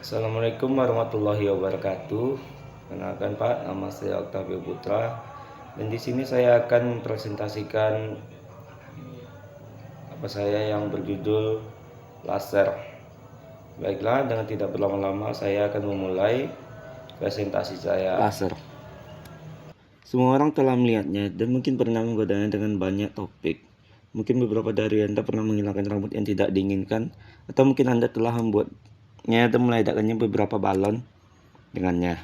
Assalamualaikum warahmatullahi wabarakatuh. Kenalkan Pak, nama saya Oktavio Putra. Dan di sini saya akan mempresentasikan apa saya yang berjudul laser. Baiklah, dengan tidak berlama-lama saya akan memulai presentasi saya. Laser. Semua orang telah melihatnya dan mungkin pernah menggodanya dengan banyak topik. Mungkin beberapa dari Anda pernah menghilangkan rambut yang tidak diinginkan, atau mungkin Anda telah membuatnya dan meledakkannya beberapa balon dengannya.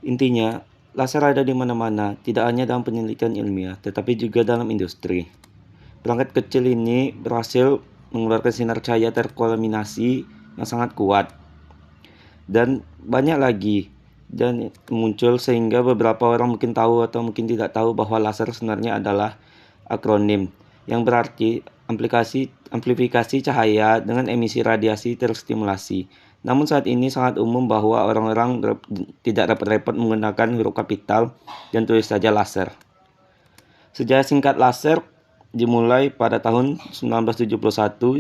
Intinya, laser ada di mana-mana, tidak hanya dalam penelitian ilmiah, tetapi juga dalam industri. Perangkat kecil ini berhasil mengeluarkan sinar cahaya terkolaminasi yang sangat kuat. Dan banyak lagi dan muncul sehingga beberapa orang mungkin tahu atau mungkin tidak tahu bahwa laser sebenarnya adalah akronim yang berarti amplifikasi cahaya dengan emisi radiasi terstimulasi. Namun saat ini sangat umum bahwa orang-orang tidak repot-repot menggunakan huruf kapital dan tulis saja laser. Sejarah singkat laser dimulai pada tahun 1971,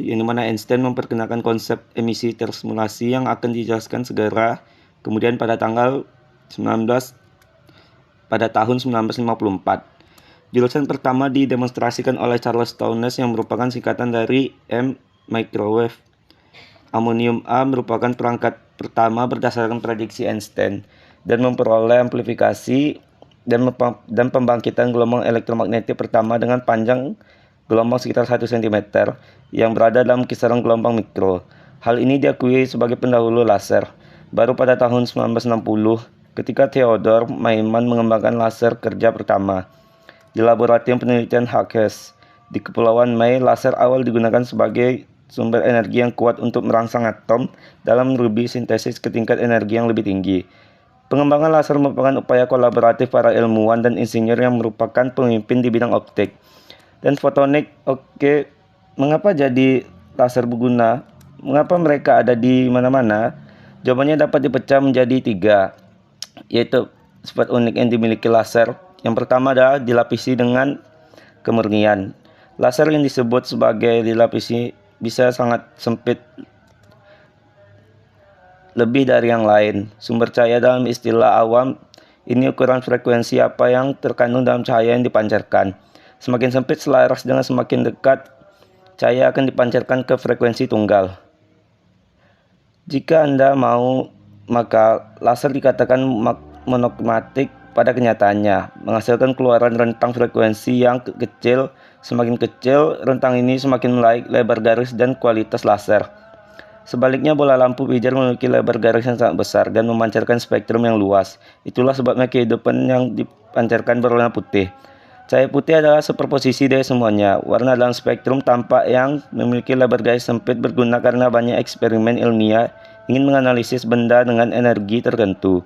yang dimana Einstein memperkenalkan konsep emisi terstimulasi yang akan dijelaskan segera. Kemudian pada tahun 1954. Jurusan pertama didemonstrasikan oleh Charles Townes yang merupakan singkatan dari M microwave. Amonium A merupakan perangkat pertama berdasarkan prediksi Einstein dan memperoleh amplifikasi dan pembangkitan gelombang elektromagnetik pertama dengan panjang gelombang sekitar 1 cm yang berada dalam kisaran gelombang mikro. Hal ini diakui sebagai pendahulu laser. Baru pada tahun 1960 ketika Theodor Maiman mengembangkan laser kerja pertama. Di laboratorium penelitian Hackes di Kepulauan Mai, laser awal digunakan sebagai sumber energi yang kuat untuk merangsang atom dalam merubi sintesis ke tingkat energi yang lebih tinggi. Pengembangan laser merupakan upaya kolaboratif para ilmuwan dan insinyur yang merupakan pemimpin di bidang optik dan fotonik. Oke, mengapa jadi laser berguna? Mengapa mereka ada di mana-mana? Jawabannya dapat dipecah menjadi 3, yaitu sifat unik yang dimiliki laser. Yang pertama adalah dilapisi dengan kemurnian. Laser yang disebut sebagai dilapisi bisa sangat sempit, lebih dari yang lain. Sumber cahaya dalam istilah awam ini ukuran frekuensi apa yang terkandung dalam cahaya yang dipancarkan. Semakin sempit selaras dengan semakin dekat cahaya akan dipancarkan ke frekuensi tunggal. Jika Anda mau, maka laser dikatakan monokromatik pada kenyataannya, menghasilkan keluaran rentang frekuensi yang kecil. Semakin kecil rentang ini, semakin baik lebar garis dan kualitas laser. Sebaliknya, bola lampu pijar memiliki lebar garis yang sangat besar dan memancarkan spektrum yang luas. Itulah sebabnya kehidupan yang dipancarkan berwarna putih. Cahaya putih adalah superposisi dari semuanya. Warna dalam spektrum tampak yang memiliki lebar garis sempit berguna karena banyak eksperimen ilmiah ingin menganalisis benda dengan energi tertentu.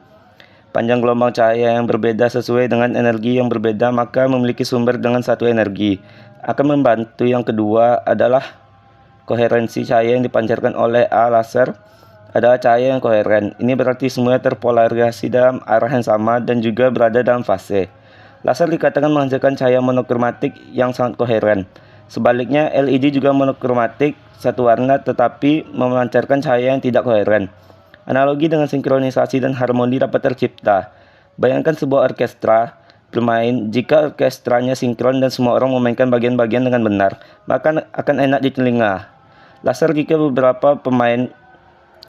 Panjang gelombang cahaya yang berbeda sesuai dengan energi yang berbeda, maka memiliki sumber dengan satu energi akan membantu. Yang kedua adalah koherensi cahaya yang dipancarkan oleh A laser adalah cahaya yang koheren. Ini berarti semuanya terpolarisasi dalam arah yang sama dan juga berada dalam fase. Laser dikatakan menghasilkan cahaya monokromatik yang sangat koheren. Sebaliknya, LED juga monokromatik, satu warna, tetapi memancarkan cahaya yang tidak koheren. Analogi dengan sinkronisasi dan harmoni dapat tercipta. Bayangkan sebuah orkestra bermain. Jika orkestranya sinkron dan semua orang memainkan bagian-bagian dengan benar, maka akan enak di telinga. Laser jika beberapa pemain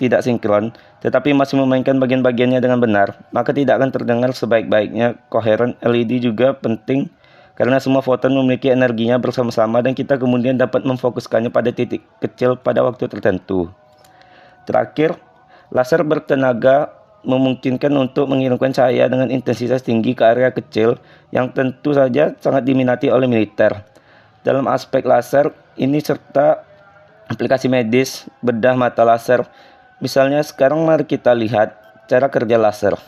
tidak sinkron, tetapi masih memainkan bagian-bagiannya dengan benar, maka tidak akan terdengar sebaik-baiknya. Koheren LED juga penting karena semua foton memiliki energinya bersama-sama dan kita kemudian dapat memfokuskannya pada titik kecil pada waktu tertentu. Terakhir, laser bertenaga memungkinkan untuk mengirimkan cahaya dengan intensitas tinggi ke area kecil yang tentu saja sangat diminati oleh militer. Dalam aspek laser ini serta aplikasi medis, bedah mata laser. Misalnya sekarang mari kita lihat cara kerja laser.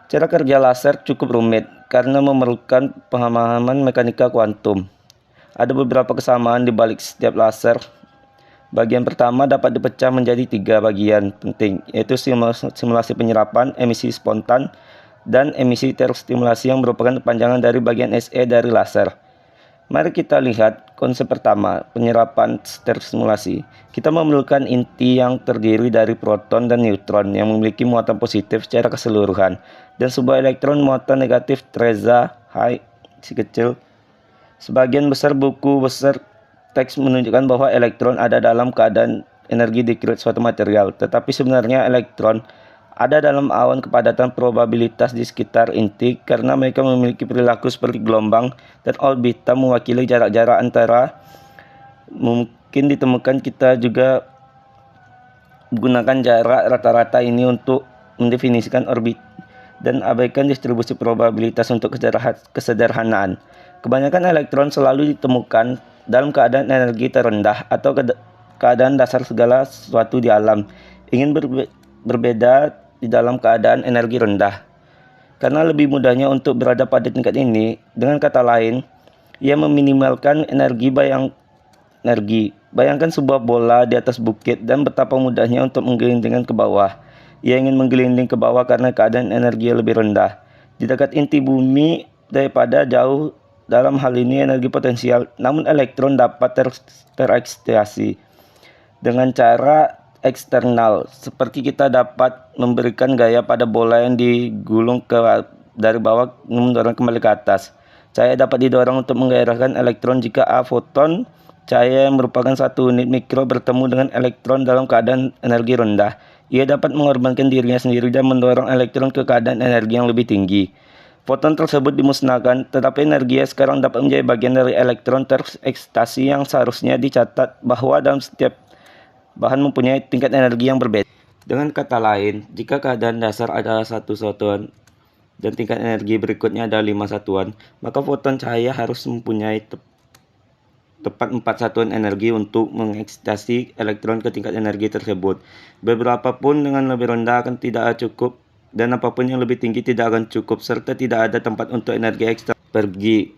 Cara kerja laser cukup rumit karena memerlukan pemahaman mekanika kuantum. Ada beberapa kesamaan di balik setiap laser. Bagian pertama dapat dipecah menjadi 3 bagian penting, yaitu simulasi penyerapan, emisi spontan, dan emisi terstimulasi yang merupakan kepanjangan dari bagian SE dari laser. Mari kita lihat konsep pertama, penyerapan terstimulasi. Kita memerlukan inti yang terdiri dari proton dan neutron yang memiliki muatan positif secara keseluruhan, dan sebuah elektron muatan negatif Teresa High si kecil. Sebagian besar buku besar teks menunjukkan bahwa elektron ada dalam keadaan energi di suatu material, tetapi sebenarnya elektron ada dalam awan kepadatan probabilitas di sekitar inti karena mereka memiliki perilaku seperti gelombang dan orbital mewakili jarak-jarak antara. Mungkin ditemukan kita juga gunakan jarak rata-rata ini untuk mendefinisikan orbit dan abaikan distribusi probabilitas untuk kesederhanaan. Kebanyakan elektron selalu ditemukan dalam keadaan energi terendah atau keadaan dasar segala sesuatu di alam. Ingin berbeda di dalam keadaan energi rendah. Karena lebih mudahnya untuk berada pada tingkat ini, dengan kata lain, ia meminimalkan energi. Bayangkan sebuah bola di atas bukit dan betapa mudahnya untuk menggelindingkan ke bawah. Ia ingin menggelinding ke bawah karena keadaan energi lebih rendah. Di dekat inti bumi daripada jauh, dalam hal ini energi potensial, namun elektron dapat terekstasi dengan cara eksternal, seperti kita dapat memberikan gaya pada bola yang digulung dari bawah mendorong kembali ke atas. Cahaya dapat didorong untuk menggairahkan elektron jika foton cahaya yang merupakan satu unit mikro bertemu dengan elektron dalam keadaan energi rendah. Ia dapat mengorbankan dirinya sendiri dan mendorong elektron ke keadaan energi yang lebih tinggi. Foton tersebut dimusnahkan, tetapi energi sekarang dapat menjadi bagian dari elektron terekstasi yang seharusnya dicatat bahwa dalam setiap bahan mempunyai tingkat energi yang berbeda. Dengan kata lain, jika keadaan dasar adalah satu satuan dan tingkat energi berikutnya adalah 5 satuan, maka foton cahaya harus mempunyai tepat 4 satuan energi untuk mengekstasi elektron ke tingkat energi tersebut. Beberapa pun dengan lebih rendah akan tidak cukup, dan apapun yang lebih tinggi tidak akan cukup, serta tidak ada tempat untuk energi ekstra pergi,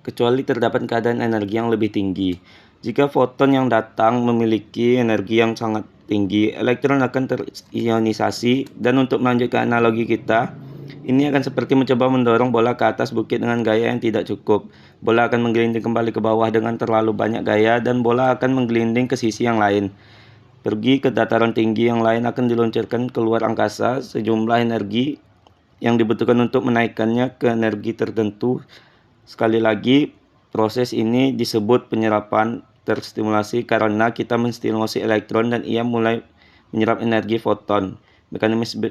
kecuali terdapat keadaan energi yang lebih tinggi. Jika foton yang datang memiliki energi yang sangat tinggi, elektron akan terionisasi, dan untuk melanjutkan analogi kita, ini akan seperti mencoba mendorong bola ke atas bukit dengan gaya yang tidak cukup. Bola akan menggelinding kembali ke bawah dengan terlalu banyak gaya, dan bola akan menggelinding ke sisi yang lain. Pergi ke dataran tinggi yang lain akan diluncurkan keluar angkasa sejumlah energi yang dibutuhkan untuk menaikkannya ke energi tertentu. Sekali lagi, proses ini disebut penyerapan terstimulasi karena kita menstimulasi elektron dan ia mulai menyerap energi foton. Mekanisme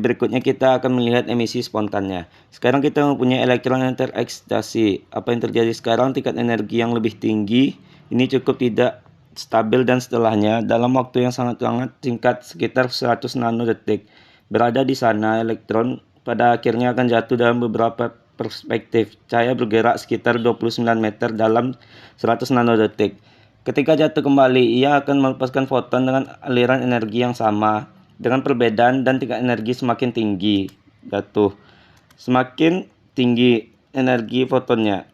berikutnya kita akan melihat emisi spontannya. Sekarang kita mempunyai elektron yang terekstasi. Apa yang terjadi sekarang? Tingkat energi yang lebih tinggi ini cukup tidak stabil, dan setelahnya dalam waktu yang sangat singkat, sekitar 100 nanodetik, berada di sana, elektron pada akhirnya akan jatuh dalam beberapa perspektif. Cahaya bergerak sekitar 29 meter dalam 100 nanodetik. Ketika jatuh kembali, ia akan melepaskan foton dengan aliran energi yang sama, dengan perbedaan dan tingkat energi semakin tinggi jatuh, semakin tinggi energi fotonnya.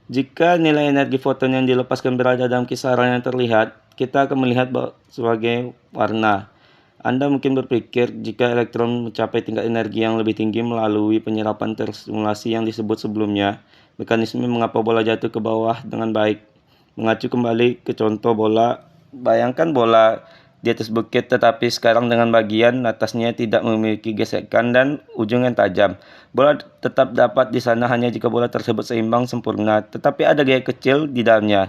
Jika nilai energi foton yang dilepaskan berada dalam kisaran yang terlihat, kita akan melihat sebagai warna. Anda mungkin berpikir jika elektron mencapai tingkat energi yang lebih tinggi melalui penyerapan terstimulasi yang disebut sebelumnya, mekanisme mengapa bola jatuh ke bawah dengan baik. Mengacu kembali ke contoh bola, bayangkan bola di atas bukit, tetapi sekarang dengan bagian atasnya tidak memiliki gesekan dan ujung yang tajam. Bola tetap dapat di sana hanya jika bola tersebut seimbang sempurna, tetapi ada gaya kecil di dalamnya.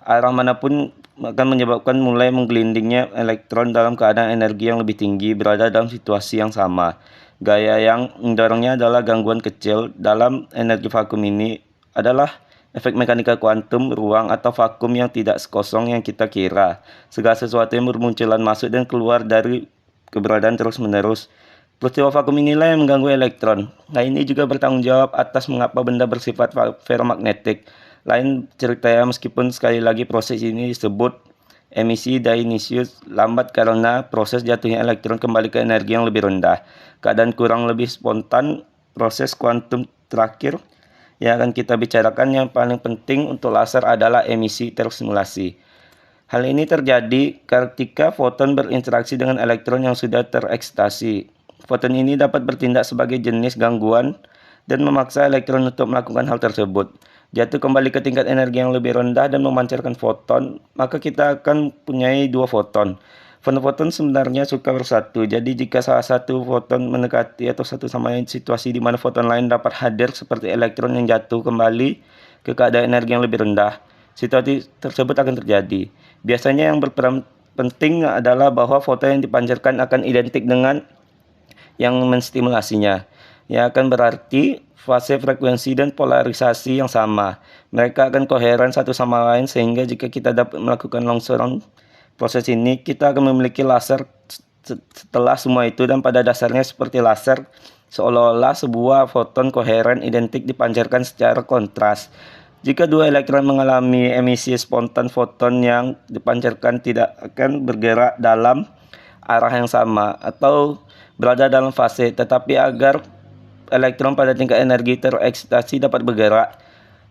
Arah manapun akan menyebabkan mulai menggelindingnya elektron dalam keadaan energi yang lebih tinggi berada dalam situasi yang sama. Gaya yang mendorongnya adalah gangguan kecil. Dalam energi vakum ini adalah efek mekanika kuantum ruang atau vakum yang tidak sekosong yang kita kira. Segala sesuatu yang bermunculan masuk dan keluar dari keberadaan terus-menerus. Peristiwa vakum inilah yang mengganggu elektron. Nah, ini juga bertanggung jawab atas mengapa benda bersifat ferromagnetik. Lain ceritanya, meskipun sekali lagi proses ini disebut emisi Dionysius lambat karena proses jatuhnya elektron kembali ke energi yang lebih rendah. Keadaan kurang lebih spontan, proses kuantum terakhir yang akan kita bicarakan yang paling penting untuk laser adalah emisi terstimulasi. Hal ini terjadi ketika foton berinteraksi dengan elektron yang sudah terekstasi. foton ini dapat bertindak sebagai jenis gangguan dan memaksa elektron untuk melakukan hal tersebut. Jatuh kembali ke tingkat energi yang lebih rendah dan memancarkan foton, maka kita akan punyai dua foton. Foton sebenarnya suka bersatu, jadi jika salah satu foton mendekati atau satu sama lain situasi di mana foton lain dapat hadir seperti elektron yang jatuh kembali ke keadaan energi yang lebih rendah, situasi tersebut akan terjadi. Biasanya yang berperan penting adalah bahwa foton yang dipancarkan akan identik dengan yang menstimulasinya, yang akan berarti fase, frekuensi, dan polarisasi yang sama. Mereka akan koheren satu sama lain sehingga jika kita dapat melakukan longsoran proses ini, kita akan memiliki laser setelah semua itu, dan pada dasarnya seperti laser, seolah-olah sebuah foton koheren identik dipancarkan secara kontras. Jika dua elektron mengalami emisi spontan, foton yang dipancarkan tidak akan bergerak dalam arah yang sama atau berada dalam fase, tetapi agar elektron pada tingkat energi terekstasi dapat bergerak,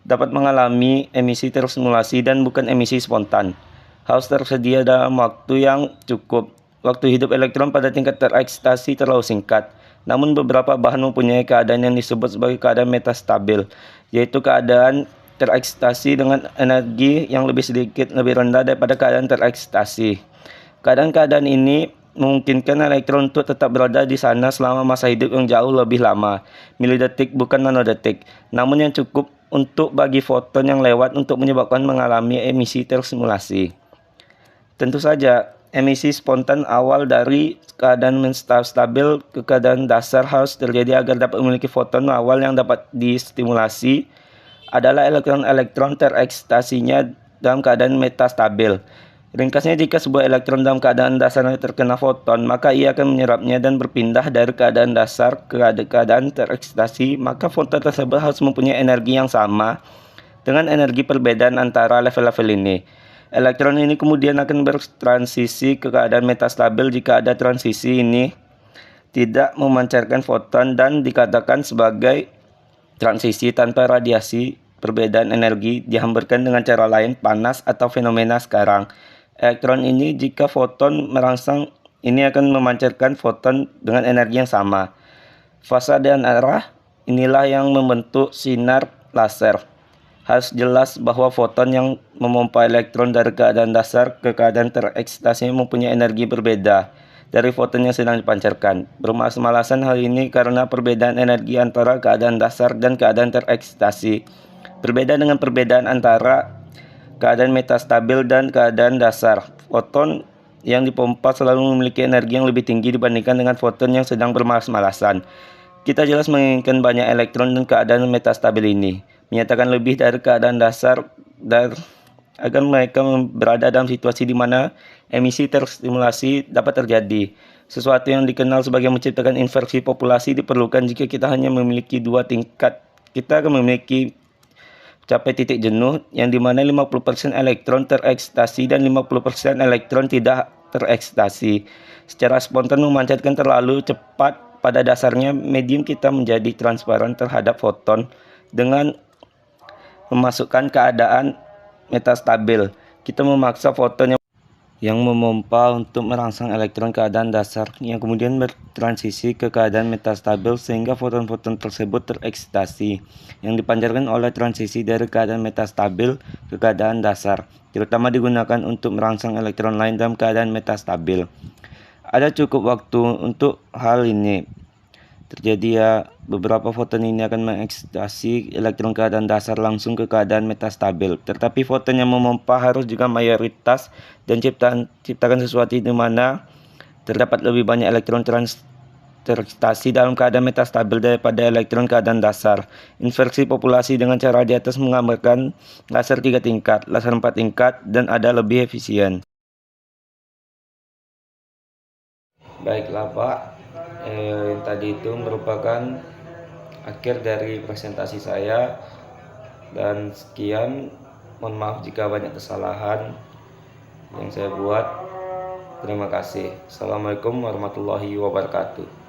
dapat mengalami emisi tersimulasi dan bukan emisi spontan. Harus tersedia dalam waktu yang cukup. Waktu hidup elektron pada tingkat terekstasi terlalu singkat. Namun beberapa bahan mempunyai keadaan yang disebut sebagai keadaan metastabil, yaitu keadaan terekstasi dengan energi yang lebih rendah daripada keadaan terekstasi. Keadaan-keadaan ini memungkinkan elektron untuk tetap berada di sana selama masa hidup yang jauh lebih lama, milidetik bukan nanodetik, namun yang cukup untuk bagi foton yang lewat untuk menyebabkan mengalami emisi tersimulasi. Tentu saja, emisi spontan awal dari keadaan stabil ke keadaan dasar harus terjadi agar dapat memiliki foton awal yang dapat distimulasi adalah elektron-elektron terekstasinya dalam keadaan metastabil. Ringkasnya, jika sebuah elektron dalam keadaan dasarnya terkena foton, maka ia akan menyerapnya dan berpindah dari keadaan dasar ke keadaan terekstasi, maka foton tersebut harus mempunyai energi yang sama dengan energi perbedaan antara level-level ini. Elektron ini kemudian akan bertransisi ke keadaan metastabil jika ada transisi ini tidak memancarkan foton dan dikatakan sebagai transisi tanpa radiasi. Perbedaan energi dihamburkan dengan cara lain, panas atau fenomena sekarang. Elektron ini jika foton merangsang ini akan memancarkan foton dengan energi yang sama. Fase dan arah inilah yang membentuk sinar laser. Harus jelas bahwa foton yang memompa elektron dari keadaan dasar ke keadaan terekstasi mempunyai energi berbeda dari foton yang sedang dipancarkan. Bermalas-malasan hal ini karena perbedaan energi antara keadaan dasar dan keadaan terekstasi berbeda dengan perbedaan antara keadaan metastabil dan keadaan dasar. Foton yang dipompa selalu memiliki energi yang lebih tinggi dibandingkan dengan foton yang sedang bermalas-malasan. Kita jelas menginginkan banyak elektron dan keadaan metastabil ini menyatakan lebih dari keadaan dasar dan agar mereka berada dalam situasi di mana emisi terstimulasi dapat terjadi. Sesuatu yang dikenal sebagai menciptakan inversi populasi diperlukan jika kita hanya memiliki dua tingkat. Kita akan memiliki capai titik jenuh yang dimana 50% elektron terekstasi dan 50% elektron tidak terekstasi. Secara spontan memancarkan terlalu cepat, pada dasarnya medium kita menjadi transparan terhadap foton dengan memasukkan keadaan metastabil. Kita memaksa foton yang memompa untuk merangsang elektron keadaan dasar yang kemudian bertransisi ke keadaan metastabil sehingga foton-foton tersebut terekstasi yang dipancarkan oleh transisi dari keadaan metastabil ke keadaan dasar, terutama digunakan untuk merangsang elektron lain dalam keadaan metastabil. Ada cukup waktu untuk hal ini terjadi ya. Beberapa foton ini akan mengekstasi elektron keadaan dasar langsung ke keadaan metastabil, tetapi foton yang memompa harus juga mayoritas dan ciptakan sesuatu di mana terdapat lebih banyak elektron terekstasi dalam keadaan metastabil daripada elektron keadaan dasar. Inversi populasi dengan cara di atas menggambarkan laser 3 tingkat, laser 4 tingkat, dan ada lebih efisien. Baiklah Pak, yang tadi itu merupakan akhir dari presentasi saya, dan sekian. Mohon maaf jika banyak kesalahan yang saya buat. Terima kasih. Assalamualaikum warahmatullahi wabarakatuh.